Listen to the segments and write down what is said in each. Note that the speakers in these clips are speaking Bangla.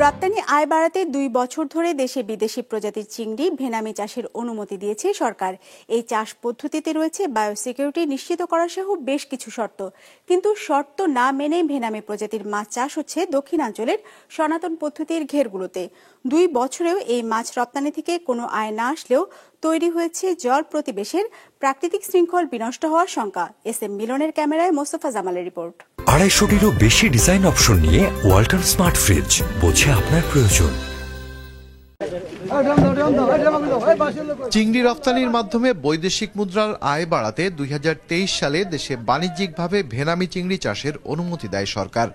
রপ্তানি আয় বাড়াতে ২ বছর ধরে দেশে বিদেশি প্রজাতির চিংড়ি ভেনামি চাষের অনুমতি দিয়েছে সরকার। এই চাষ পদ্ধতিতে রয়েছে বায়োসিকিউরিটি নিশ্চিত করা সহ বেশ কিছু শর্ত। কিন্তু শর্ত না মেনে ভেনামি প্রজাতির মাছ চাষ হচ্ছে দক্ষিণাঞ্চলের সনাতন পদ্ধতির ঘেরগুলোতে। ২ বছরেও এই মাছ রপ্তানি থেকে কোনো আয় না আসলেও তৈরি হয়েছে জল প্রতিবেশের প্রাকৃতিক শৃঙ্খল বিনষ্ট হওয়ার শঙ্কা। এস এম মিলনের ক্যামেরায় মোস্তফা জামালের রিপোর্ট। ২৫০টিরও বেশি ডিজাইন অপশন নিয়ে ওয়ালটন স্মার্ট ফ্রিজ, বোঝে আপনার প্রয়োজন। চিংড়ি রপ্তানির মাধ্যমে বৈদেশিক মুদ্রার আয় বাড়াতে ২০২৩ সালে দেশে বাণিজ্যিকভাবে ভেনামি চিংড়ি চাষের অনুমতি দেয় সরকার।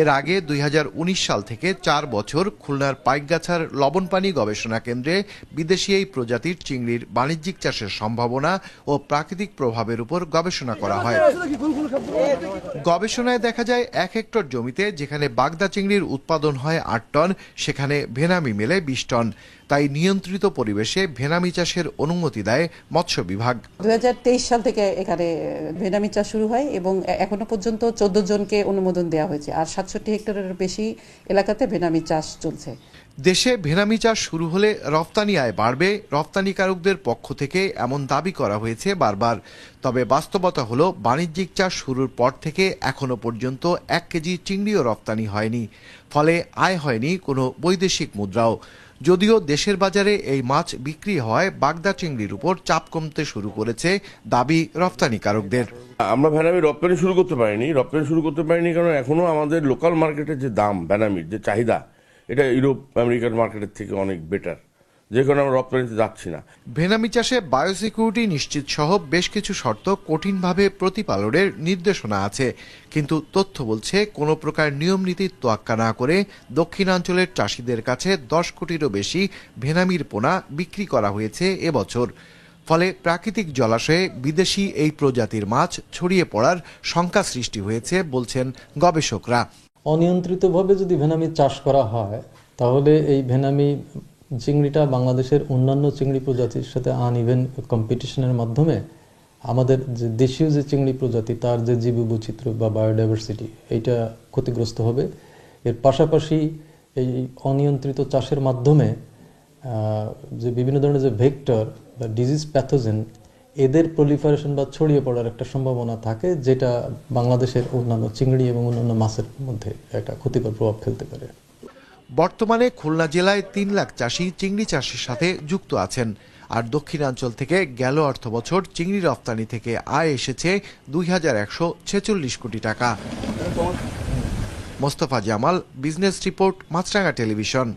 এর আগে ২০১৯ সাল থেকে ৪ বছর খুলনার পাইকগাছার লবণপানি গবেষণা কেন্দ্রে বিদেশি এই প্রজাতির চিংড়ির বাণিজ্যিক চাষের সম্ভাবনা ও প্রাকৃতিক প্রভাবের উপর গবেষণা করা হয়। গবেষণায় দেখা যায় ১ হেক্টর জমিতে যেখানে বাগদা চিংড়ির উৎপাদন হয় ৮ টন, সেখানে ভেনামি মেলে ২০ টন। তাই নিয়ন্ত্রিত পরিবেশে ভেনামি চাষের অনুমতি দেয় মৎস্য বিভাগ। ২০২৩ সাল থেকে এখানে ভেনামি চাষ শুরু হয় এবং এখনো পর্যন্ত ১৪ জনকে অনুমোদন দেওয়া হয়েছে, আর ৬৭ হেক্টরের বেশি এলাকাতে ভেনামি চাষ চলছে। দেশে ভেনামি চাষ শুরু হলে রপ্তানি আয় বাড়বে, রপ্তানিকারকদের পক্ষ থেকে এমন দাবি করা হয়েছে বারবার। তবে বাস্তবতা হলো বাণিজ্যিক চাষ শুরুর পর থেকে এখনো পর্যন্ত ১ কেজি চিংড়িও রপ্তানি হয়নি, ফলে আয় হয়নি কোনো বৈদেশিক মুদ্রাও। যদিও দেশের বাজারে এই মাছ বিক্রি হওয়ায় বাগদা চিংড়ির উপর চাপ কমতে শুরু করেছে দাবি রপ্তানিকারকদের। আমরা ভেনামি রপ্তানি শুরু করতে পারিনি কারণ এখনো আমাদের লোকাল মার্কেটের যে দাম, ভেনামির যে চাহিদা, এটা ইউরোপ আমেরিকান মার্কেটের থেকে অনেক বেটার, যে কারণে আমরা রপ্তানিতে যাচ্ছি না। ভেনামি চাষে বায়োসিকিউরিটি নিশ্চিত সহ বেশ কিছু শর্ত কঠিনভাবে প্রতিপালনের নির্দেশনা আছে, কিন্তু তথ্য বলছে কোনো প্রকার নিয়ম নীতির তোয়াক্কা না করে দক্ষিণাঞ্চলের চাষিদের কাছে ১০ কোটিরও বেশি ভেনামির পোনা বিক্রি করা হয়েছে এবছর। ফলে প্রাকৃতিক জলাশয়ে বিদেশি এই প্রজাতির মাছ ছড়িয়ে পড়ার শঙ্কা সৃষ্টি হয়েছে বলছেন গবেষকরা। অনিয়ন্ত্রিতভাবে যদি ভেনামি চাষ করা হয় তাহলে এই ভেনামি চিংড়িটা বাংলাদেশের অন্যান্য চিংড়ি প্রজাতির সাথে আনইভেন কম্পিটিশনের মাধ্যমে আমাদের যে দেশীয় যে চিংড়ি প্রজাতি তার যে জীববৈচিত্র্য বা বায়োডাইভার্সিটি এইটা ক্ষতিগ্রস্ত হবে। এর পাশাপাশি এই অনিয়ন্ত্রিত চাষের মাধ্যমে যে বিভিন্ন ধরনের যে ভেক্টর বা ডিজিজ প্যাথোজেন এদের প্রলিফারেশন বা ছড়িয়ে পড়ার একটা সম্ভাবনা থাকে, যেটা বাংলাদেশের অন্যান্য চিংড়ি এবং অন্যান্য মাছের মধ্যে একটা ক্ষতিকর প্রভাব ফেলতে পারে। বর্তমানে খুলনা জেলায় ৩ লাখ চাষি চিংড়ি চাষের সাথে যুক্ত আছেন, আর দক্ষিণাঞ্চল থেকে গেল অর্থবছর চিংড়ি রপ্তানি থেকে আয় এসেছে ২,১৪৬ কোটি টাকা। মোস্তফা জামাল, বিজনেস রিপোর্ট, মাছরাঙা টেলিভিশন।